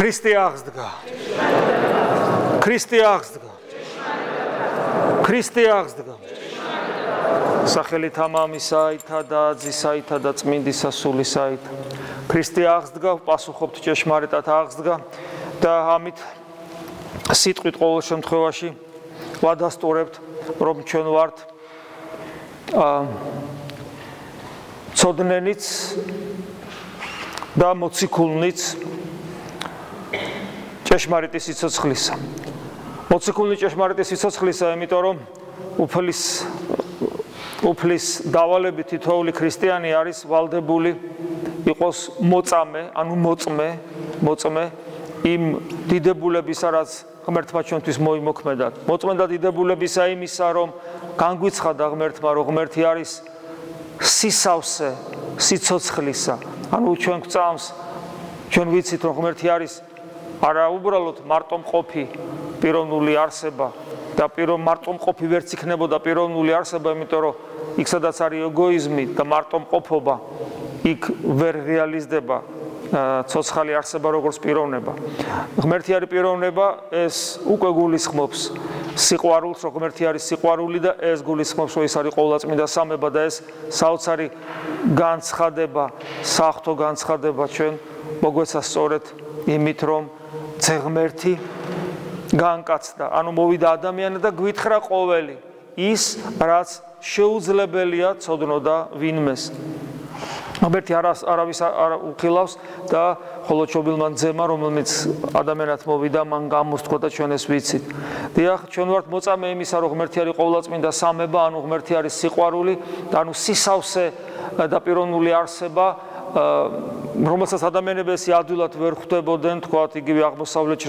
ქრისტე აღსდგა. ქრისტე აღსდგა. ქრისტე აღსდგა. სახელით ამამისაითა და ძისაითა და წმინდისა სულისაითა. ქრისტე აღსდგა, პასუხობთ ჭეშმარიტად აღსდგა და ამით სიტყვით ყოველ შემთხვევაში ვადასტურებთ, რომ ჩვენ ვართ ცოდნენიც და მოციქულნიც ჭეშმარიტი სიცოცხლისა. მოციქულნი ჭეშმარიტი სიცოცხლისა, იმიტომ რომ უფლის დავალებით თითოეული ქრისტიანი არის ვალდებული იყოს მოწამე, ანუ მოწმე იმ დიდებულებისა, რაც ღმერთმა ჩვენთვის მოიმოქმედათ. მოწმე და დიდებულებისა იმისა, რომ განგვიცხადა ღმერთმა, რომ ღმერთი არის სისავსე სიცოცხლისა. ანუ ჩვენ გვწამს, ჩვენ ვიცით, რომ ღმერთი არის არა უბრალოდ მარტომყოფი პიროვნული არსება და მარტომყოფი ვერც იქნებოდა პიროვნული არსება, იმიტომ რომ იქ სადაც არის ეგოიზმი და მარტომყოფობა, იქ ვერ რეალიზდება ცოცხალი არსება როგორც პიროვნება. ღმერთი არის პიროვნება, ეს უკვე გულისხმობს სიყვარულს, რომ ღმერთი არის სიყვარული და ეს გულისხმობს, რომ ის არის ყოვლადწმინდა სამება და ეს საოცარი განცხადება, საღვთო განცხადება ჩვენ მოგვეცა სწორედ იმით, რომ ძღმერთი განკაცდა, ანუ მოვიდა ადამიანი და გვითხრა ყოველი ის, რაც შეუძლებელია ცოდნოდა ვინმეს. ღმერთი არავის არ უხილავს და ხოლო ჩობილმა ძემა, რომელმიც ადამიანად მოვიდა, მან გამოსთქვა და ჩვენ ეს ვიცით. დიახ, ჩვენ ვართ მოწამე იმისა, რომ ღმერთი არის ყოვლადწმინდა სამება, ანუ ღმერთი არის სიყვარული, ანუ სისავსე და პიროვნული არსება, რომელსაც ადამიანები ესე ადვილად ვერ ხვდებოდნენ, თქვათ იგივე აღმოსავლეთში,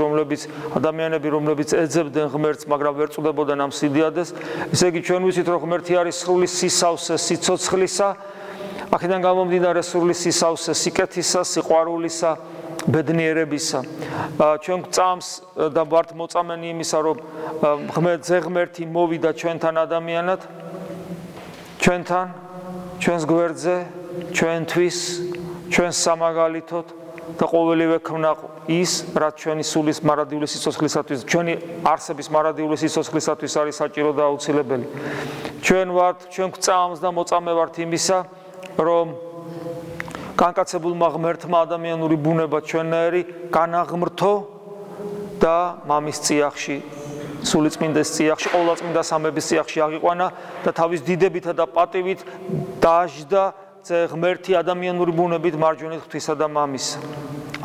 ადამიანები, რომლებიც ეძებდნენ ღმერთს, მაგრამ ვერ წვდებოდნენ ამ სიდიადეს. ესე იგი, ჩვენ ვიცით, რომ ღმერთი არის სრული სისავსე სიცოცხლისა, აქედან გამომდინარე სრული სისავსე სიკეთისა, სიყვარულისა, ბედნიერებისა. ჩვენ გვწამს და ვართ მოწამენი იმისა, რომ ღმერთი მოვიდა ჩვენთან ადამიანად, ჩვენთან, ჩვენს გვერდზე, ჩვენთვის, ჩვენს სამაგალითოდ და ყოველივე ქნა ის, რაც ჩვენი სულის მარადიული სიცოცხლისათვის, ჩვენი არსების მარადიული სიცოცხლისათვის არის საჭირო და აუცილებელი. ჩვენ გვწამს და მოწამე ვართ იმისა, რომ განკაცებულმა ღმერთმა ადამიანური ბუნება ჩვენნაირი განაღმრთო და მამის წიაღში, სულიწმინდეს წიაღში, ყოვლადწმინდა სამების წიაღში აღიყვანა და თავის დიდებითა და პატივით დააჯდა ღმერთი ადამიანური ბუნებით მარჯვენით ღვთისა და მამისა.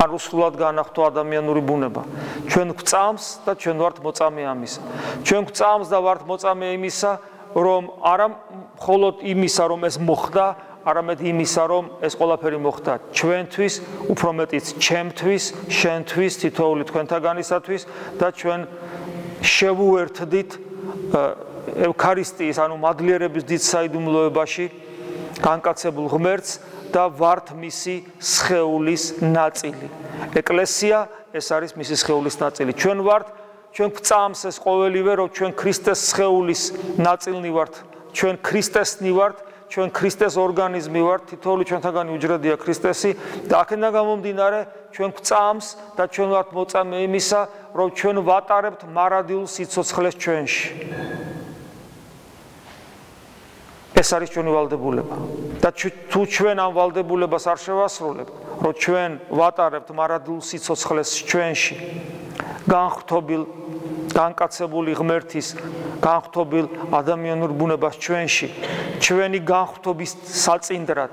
ანუ სრულად განახტო ადამიანური ბუნება. ჩვენ გვწამს და ჩვენ ვართ მოწამე ამისა. ჩვენ გვწამს და ვართ მოწამე იმისა, რომ არა მხოლოდ იმისა, რომ ეს მოხდა, არამედ იმისა, რომ ეს ყველაფერი მოხდა ჩვენთვის, უფრო მეტიც ჩემთვის, შენთვის, თითოეული თქვენთაგანისათვის და ჩვენ შევუერთდით ევქარისტიის, ანუ მადლიერების დიდ საიდუმლოებაში განკაცებულ ღმერთს და ვართ მისი სხეულის ნაწილი. ეკლესია ეს არის მისი სხეულის ნაწილი. ჩვენ გვწამს ეს ყოველივე, რომ ჩვენ ქრისტეს სხეულის ნაწილნი ვართ, ჩვენ ქრისტესნი ვართ, ჩვენ ქრისტეს ორგანიზმი ვართ, თითოეული ჩვენთაგანი უჯრედია ქრისტესი და აქედან გამომდინარე ჩვენ გვწამს და ჩვენ ვართ მოწამე იმისა, რომ ჩვენ ვატარებთ მარადილ სიცოცხლეს ჩვენში. ეს არის ჩვენი ვალდებულება და თუ ჩვენ ამ ვალდებულებას არ შევასრულებთ, რომ ჩვენ ვატარებთ მარადილ სიცოცხლეს ჩვენში, განხრთობილ, განკაცებული ღმერთის განხრთობილ ადამიანურ ბუნებას ჩვენში, ჩვენი განხრთობის საწინდრად,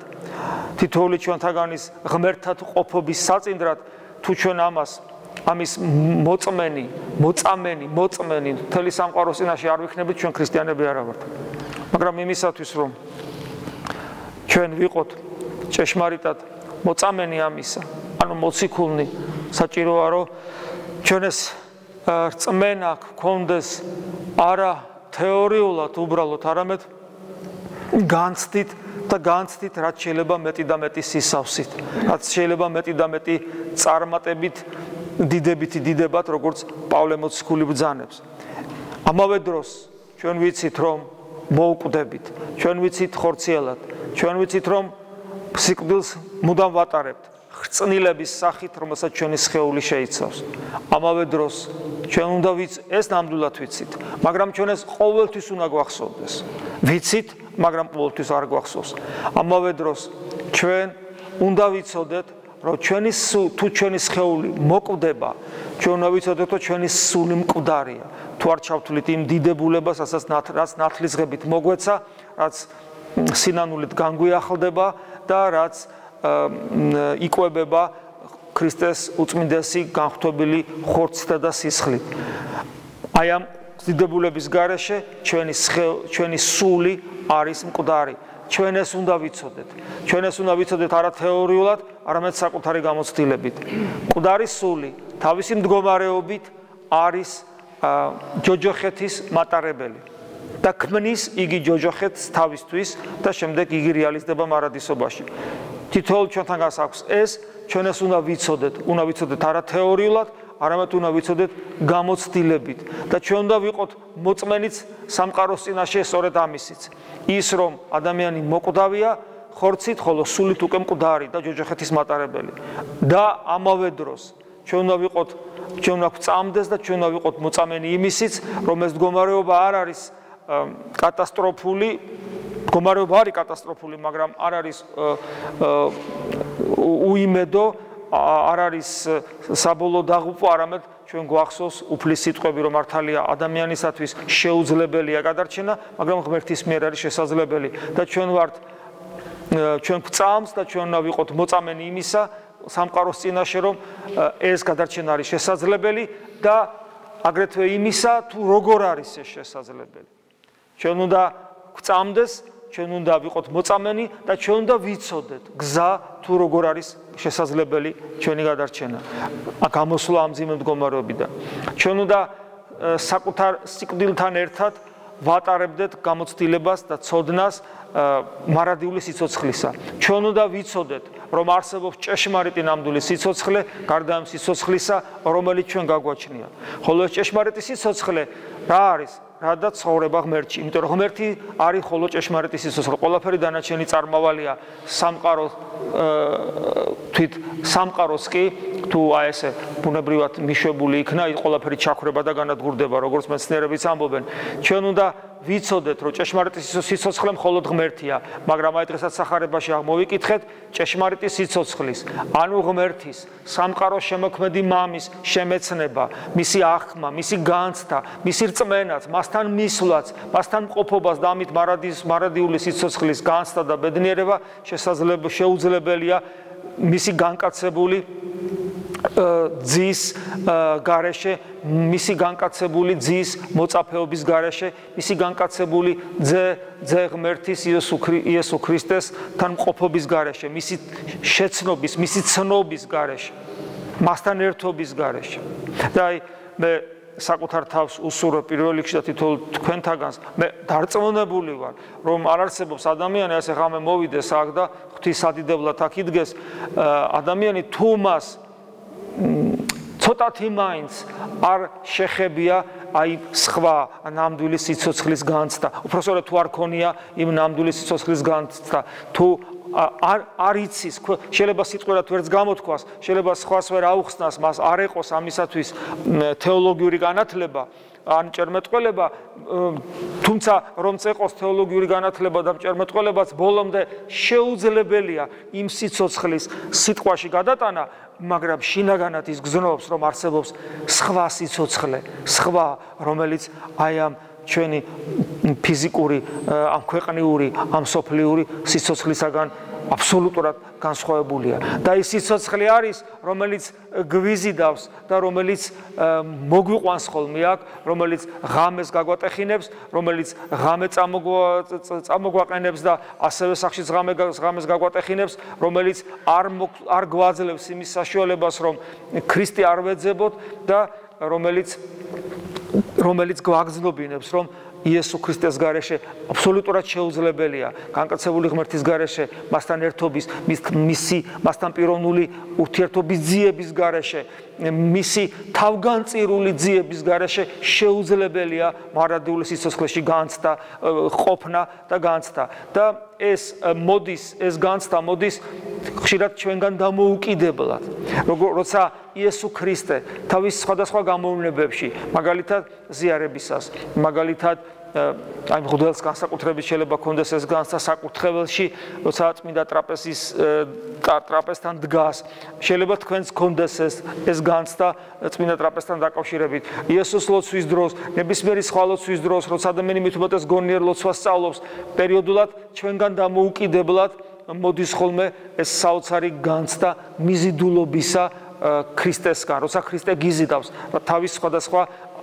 თითოეული ჩვენთაგანის ღმერთთან ყოფობის საწინდრად, თუ ჩვენ ამის მოწამენი მთელი სამყაროს წინაშე არ ვიქნებით, ჩვენ ქრისტიანები არა ვართ. მაგრამ იმისათვის, რომ ჩვენ ვიყოთ ჭეშმარიტად მოწამენი ამისა, ანუ მოციქულნი, საჭიროა, რომ ჩვენ ეს რწმენა გქონდეს არა თეორიულად უბრალოდ, არამედ განცდით და განცდით, რაც შეიძლება მეტი და მეტი სისავსით, რაც შეიძლება მეტი და მეტი წარმატებით, დიდებითი დიდებად, როგორც პავლე მოციქული ბრძანებს. ამავე დროს ჩვენ ვიცით, რომ მოვკვდებით, ჩვენ ვიცით ხორციელად, ჩვენ ვიცით, რომ სიკვდილს მუდამ ვატარებთ, ხრწნილების სახით, რომელსაც ჩვენი სხეული შეიცავს. ამავე დროს ჩვენ უნდა ეს ნამდვილად ვიცით, მაგრამ ჩვენ ეს ყოველთვის უნდა გვახსოვდეს. ვიცით, მაგრამ ყოველთვის არ გვახსოვს. ამავე დროს ჩვენ უნდა ვიცოდეთ, რომ თუ ჩვენი სხეული მოკვდება, ჩვენ უნდა ვიცოდეთ, რომ ჩვენი სული მკვდარია. თუ არ ჩავთვლით იმ დიდებულებას, რაც ნათლისღებით მოგვეცა, რაც სინანულით განგვიახლდება და რაც იკვებება ქრისტეს უწმინდესი განხთობილი ხორცთა და სისხლით. აი ამ დიდებულების გარეშე ჩვენი სული არის მკვდარი. ჩვენ ეს უნდა ვიცოდეთ. ჩვენ ეს უნდა ვიცოდეთ არა თეორიულად, არამედ საკუთარი გამოცდილებით. მკვდარი სული თავისი მდგომარეობით არის ჯოჯოხეთის მატარებელი. და ქმნის იგი ჯოჯოხეთს თავისთვის და შემდეგ იგი რეალიზდება მარადისობაში. თითოეულ ჩვენთანაც აქვს ეს, ჩვენ ეს უნდა ვიცოდეთ არა თეორიულად, არამედ უნდა ვიცოდეთ გამოცდილებით და ჩვენ უნდა ვიყოთ მოწმენიც სამყაროს წინაშე სწორედ ამისიც. ის რომ ადამიანი მოკვდავია ხორცით, ხოლო სულით უკვე მკვდარი და ჯოჯოხეთის მატარებელი. და ამავე დროს ჩვენ უნდა გვწამდეს და ჩვენ უნდა ვიყოთ მოწამენი იმისიც, რომ ეს მდგომარეობა არ არის კატასტროფული, მაგრამ არ არის უიმედო, არ არის საბოლოო დაღუპვა, არამედ ჩვენ გვახსოვს უფლის სიტყვები, რომ მართალია ადამიანისათვის შეუძლებელია გადარჩენა, მაგრამ ღმერთის მიერ არის შესაძლებელი და ჩვენ გვწამს და ჩვენ უნდა ვიყოთ მოწამენი იმისა სამყაროს წინაშე, რომ ეს გადარჩენა არის შესაძლებელი და აგრეთვე იმისა, თუ როგორ არის ეს შესაძლებელი. ჩვენ უნდა გვწამდეს, ჩვენ უნდა ვიყოთ მოწამენი და ჩვენ უნდა ვიცოდეთ გზა თუ როგორ არის შესაძლებელი ჩვენი გადარჩენა. გამოსვლა ამ მძიმე მდგომარეობიდან. ჩვენ უნდა საკუთარ სიკვდილთან ერთად ვატარებდეთ გამოცდილებას და ცოდნას მარადიული სიცოცხლისა. ჩვენ უნდა ვიცოდეთ, რომ არსებობს ჭეშმარიტი ნამდვილი სიცოცხლე, გარდა ამ სიცოცხლისა, რომელიც ჩვენ გაგვაჩნია. ხოლო ეს ჭეშმარიტი სიცოცხლე რა არის? რადა ცხოვრება ღმერთში, იმიტომ რომ ღმერთი არის ხოლო ჭეშმარიტი სიცოცხლე. ყველაფერი დანარჩენი წარმავალია სამყაროს კი თუ აი ესე ბუნებრივად მიშვებული იქნა, ყველაფერი ჩაქვრება და განადგურდება, როგორც მეცნიერებიც ამბობენ. ჩვენ უნდა ვიცოდეთ, რომ ჭეშმარიტი სიცოცხლე მხოლოდ ღმერთია, მაგრამ აი დღესაც სახარებაში აღმოვიკითხეთ ჭეშმარიტი სიცოცხლის, ანუ ღმერთის, სამყაროს შემოქმედი მამის შემეცნება, მისი აღქმა, მისი განცდა, მისი რწმენაც, მასთან მისვლაც, მასთან მყოფობას და ამით მარადიული სიცოცხლის განცდა და ბედნიერება შეუძლებელია მისი განკაცებული ძის გარეშე, მისი განკაცებული ძის მოწაფეობის გარეშე, მისი განკაცებული ძე ღმერთის იესო ქრისტესთან მყოფობის გარეშე, მისი შეცნობის, მისი ცნობის გარეშე, მასთან ერთობის გარეშე. და აი მე საკუთარ თავს უსურვებ პირველ რიგში და თითოეულ თქვენთაგანს მე დარწმუნებული ვარ, რომ არ არსებობს ადამიანი, ასე ღამე მოვიდეს აქ და ღვთისადიდებლად აქ იდგეს, ადამიანი თუ მას ცოტათი მაინც არ შეხებია აი სხვა ნამდვილი სიცოცხლის განცდა. უпростоრად თუ არ ქონია იმ ნამდვილი სიცოცხლის განცდა, თუ არ იცის, შეიძლება სიტყვერად ვერც გამოთქვას, შეიძლება სხვას ვერ აუხსნას, მას არ ეყოს ამისათვის თეოლოგიური განათლება, ან ჭერმეტყველება, თუმცა რომ წეყოს თეოლოგიური განათლება და ჭერმეტყველებაც ბოლომდე შეუძლებელია იმ სიცოცხლის სიტყვაში გადატანა, მაგრამ შინაგანად ის გზნობს, რომ არსებობს სხვა სიცოცხლე, სხვა, რომელიც აი ამ ჩვენი ფიზიკური, ამ ქვეყნიური, ამ სოფლიური სიცოცხლისაგან აბსოლუტურად განსხვავებულია. და ის სიცოცხლე არის, რომელიც გვიზიდავს და რომელიც მოგვიყვანს ხოლმე აქ, რომელიც ღამეს გაგვატეხინებს, რომელიც ღამე წამოგვაყენებს და ასევე სახშიც ღამეს გაგვატეხინებს, რომელიც არ გვაძლევს იმის საშუალებას, რომ ქრისტე არ ვეძებოთ და რომელიც გვაგზნობინებს, რომ იესო ქრისტეს გარეშე აბსოლუტურად შეუძლებელია განკაცებული ღმერთის გარეშე მასთან ერთობის მასთან პიროვნული ურთიერთობის ძიების გარეშე მისი თავგანწირული ძიების გარეშე შეუძლებელია მარადიული სიცოცხლეში განცდა ყოფნა და განცდა და ეს განცდა მოდის ხშირად ჩვენგან დამოუკიდებლად როცა იესო ქრისტე თავის სხვადასხვა გამოვლენებებში მაგალითად ზიარებისას მაგალითად აი მღვდელს განსაკუთრებით შეიძლება ქონდეს ეს განცდა საკურთხეველში როცა წმინდა ტრაპეზთან დგას შეიძლება თქვენს ქონდეს ეს განცდა წმინდა ტრაპეზთან დაკავშირებით იესოს ლოცვის დროს ნებისმიერი სხვა ლოცვის დროს როცა ადამიანი მით უმეტეს გონიერ ლოცვას სწავლობს პერიოდულად ჩვენგან დამოუკიდებლად მოდის ხოლმე ეს საოცარი განცდა მიზიდულობისა ქრისტესგან როცა ქრისტე გიზიდავს თავის სხვადასხვა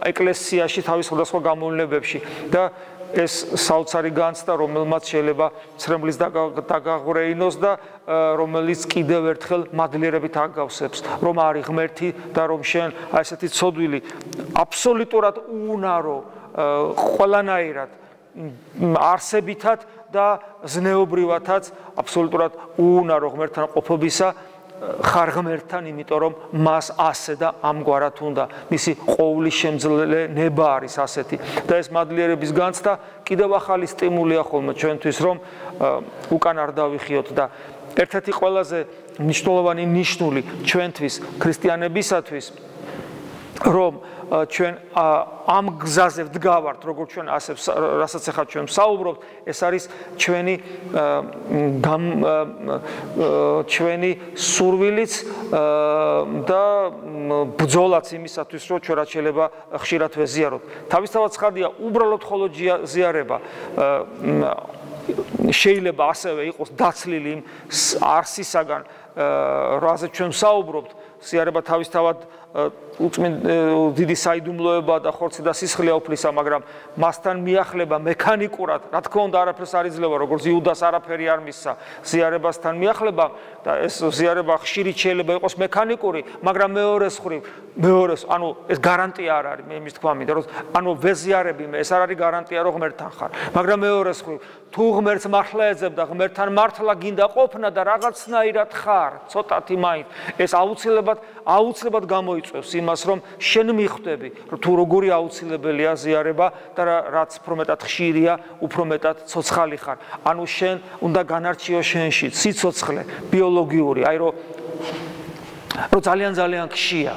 ეკლესიაში თავის სხვადასხვა გამოვლენებებში და ეს საოცარი განცდა რომელმაც შეიძლება ცრემლის დაგაღვრეინოს და რომელიც კიდევ ერთხელ მადლიერებით აგავსებს რომ არის ღმერთი და რომ შენ აი ესეთი ცოდვილი აბსოლუტურად უუნარო ყველანაირად არსებითად და ზნეობრივათაც აბსოლუტურად უუნარო ღმერთთან ყოფობისა ხარ ღმერთთან, იმიტომ რომ მას ასე და ამგვარად უნდა. მისი ყოვლის შემძლეება არის ასეთი. და ეს მადლიერების განცდა კიდევ ახალი სტიმულია ხოლმე ჩვენთვის, რომ უკან არ დავიხიოთ და ერთ-ერთი ყველაზე მნიშვნელოვანი ნიშნული ჩვენთვის ქრისტიანებისათვის რომ ჩვენ ამ გზაზე ვდგავართ, როგორც ჩვენ ასე რასაც ახლა ჩვენ საუბრობთ, ეს არის ჩვენი სურვილიც და ბრძოლაც იმისათვის, რომ ჩვენ რაც შეიძლება ხშირად ვეზიაროთ. თავისთავად ცხადია, უბრალოდ მხოლოდ ზიარება შეიძლება ასევე იყოს დაცლილი იმ არსისაგან, რაზეც ჩვენ საუბრობთ, ზიარება თავისთავად დიდი საიდუმლოება და ხორცი და სისხლია უფლისა, მაგრამ მასთან მიახლება მექანიკურად, რა თქმა უნდა, არაფერს არ იძლევა, როგორც იუდას არაფერი არ მისცა ზიარებასთან მიახლება და ეს ზიარება ხშირი შეიძლება იყოს მექანიკური, მაგრამ ანუ ეს გარანტია არ არის, მე იმის თქვა მინდა, რომ ანუ ვეზიარები მე, ეს არ არის გარანტია, რომ ღმერთთან ხარ, მაგრამ მეორე მხრივ, თუ ღმერთს მართლა ეძებ და ღმერთთან მართლა გინდა ყოფნა და რაღაცნაირად ხარ, ცოტათი მაინც, ეს აუცილებლად გამოიწვევს იმას, რომ შენ მიხვდები, თუ როგორი აუცილებელია ზიარება და რაც უფრო მეტად ხშირია, უფრო მეტად ცოცხალი ხარ. ანუ შენ უნდა განარჩიო შენში სიცოცხლე ბიოლოგიური, აი რომ ძალიან ხშირია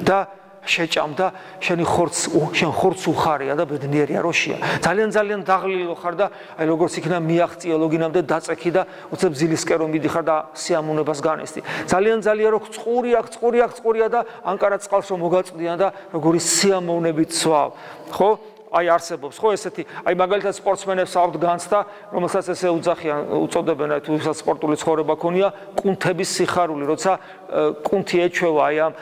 და შეჭამდა შენ ხორცს უხარია და ბედნიერია როშია. ძალიან დაღლილო ხარ და აი როგორც იქნა მიაღწია ლოგინამდე დაწექი და უცებ ძილისკენ რომ მიდიხარ და სიამოვნებას განესტი. ძალიან რომ წყურია და ანკარა წყალს რომ მოგაწვდიან და როგორი სიამოვნებით ცვავ. ხო? აი არსებობს ხო ესეთი აი მაგალითად სპორტსმენებს აქვთ განცდა რომელსაც ესე უწოდებენ თუ ვისაც სპორტული ცხოვრება ქონია კუნთების სიხარული როცა კუნთი ეჩვევა აი ამ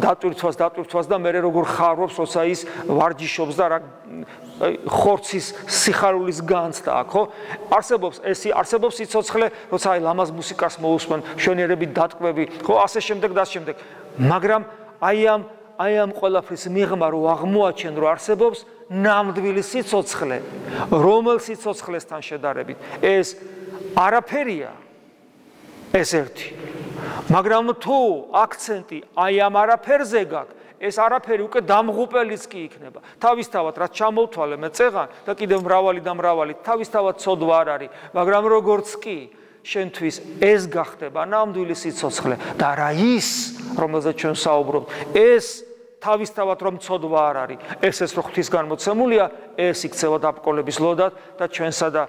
დატვირთვას და მე როგორ ხარობს როცა ის ვარჯიშობს და რა ხორცის სიხარულის განცდა აქვს ხო არსებობს სიცოცხლე როცა აი ლამაზ მუსიკას მოусმენ მშვენიერებით დატყვევი ხო ასე შემდეგ და ასე შემდეგ მაგრამ აი ამ ყველაფრის მიღმა რო აღმოაჩენ რომ არსებობს ნამდვილი სიცოცხლე, რომელ სიცოცხლესთან შედარებით ეს არაფერია, ეს ერთი. მაგრამ თუ აქცენტი აი ამ არაფერზე გაქვს, ეს არაფერი უკვე დამღუპელიც კი იქნება. თავისთავად რაც ჩამოვთვალე მე წეღან და კიდევ მრავალი, თავისთავად ცოდვა არ არის, მაგრამ როგორც კი შენთვის ეს გახდება ნამდვილი სიცოცხლე და რა ის, რომელზეც ჩვენ საუბრობთ, ეს თავისთავად რომ ცოდვა არ არის, ეს რო ღვთისგანმოცემულია, ეს იქცევა დაბკოლების ლოდად და ჩვენსა და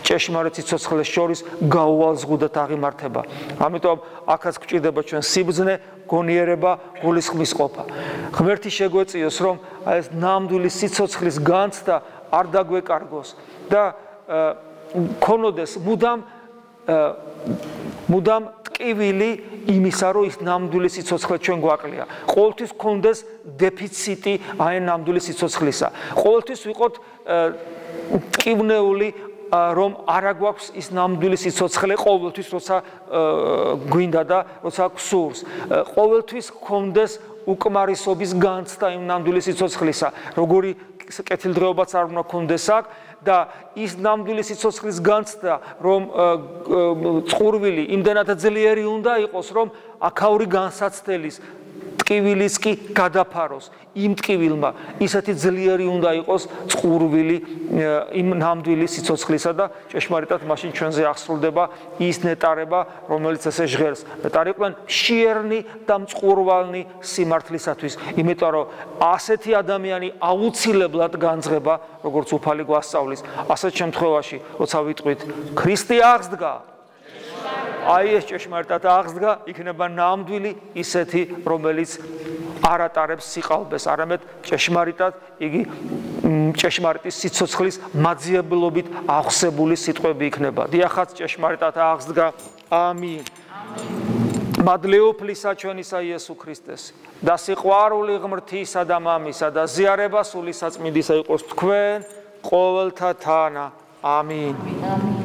ჭეშმარიტ სიცოცხლეს შორის გაუვალ ზღუდად აღიმართება. ამიტომ აქაც გვჭირდება ჩვენ სიბრძნე, გონიერება, გულისხმისყოფა. ღმერთი შეგვეწიოს, რომ ეს ნამდვილი სიცოცხლის განცდა არ დაგვეკარგოს და ქონოდეს მუდამ ტკივილი იმისა, რომ ის ნამდვილი სიცოცხლე ჩვენ გვაკლია. ყოველთვის გქონდეს დეფიციტი აი ნამდვილი სიცოცხლისა. ყოველთვის ვიყოთ ტკივნეული, რომ არა გვაქვს ის ნამდვილი სიცოცხლე ყოველთვის, როცა გვინდა და როცა გვსურს. ყოველთვის გქონდეს უკმარისობის განცდა იმ ნამდვილი სიცოცხლისა, როგორი კეთილდღეობაც არ უნდა გქონდეს აქ და ის ნამდვილი სიცოცხლის განცდა, რომ წყურვილი იმდენად ძლიერი უნდა იყოს, რომ აქაური განსაცდელის ტკივილიც კი გადაფაროს იმ ტკივილმა, ისეთი ძლიერი უნდა იყოს წყურვილი იმ ნამდვილი სიცოცხლისა და ჭეშმარიტად მაშინ ჩვენზე აღსრულდება ის ნეტარება, რომელიც ესე ჟღერს. ნეტარიყვნენ მშიერნი და მწყურვალნი სიმართლისათვის, იმიტომ რომ ასეთი ადამიანი აუცილებლად განძღება, როგორც უფალი გვასწავლის. ასეთ შემთხვევაში, როცა ვიტყვით, ქრისტე აღსდგა, აი ეს ჭეშმარიტად აღსდგა, იქნება ნამდვილი ისეთი, რომელიც არ ატარებს სიყალბეს, არამედ ჭეშმარიტად იგი ჭეშმარიტი სიცოცხლის მაძიებლობით აღსებული სიტყვები იქნება. დიახაც ჭეშმარიტად აღსდგა. ამინ. მადლეოფლისა ჩვენისა იესო ქრისტეს და სიყვარული ღმრთისა და მამისა და ზიარება სული საწმინდისა იყოს თქვენ ყოველთა თანა. ამინ.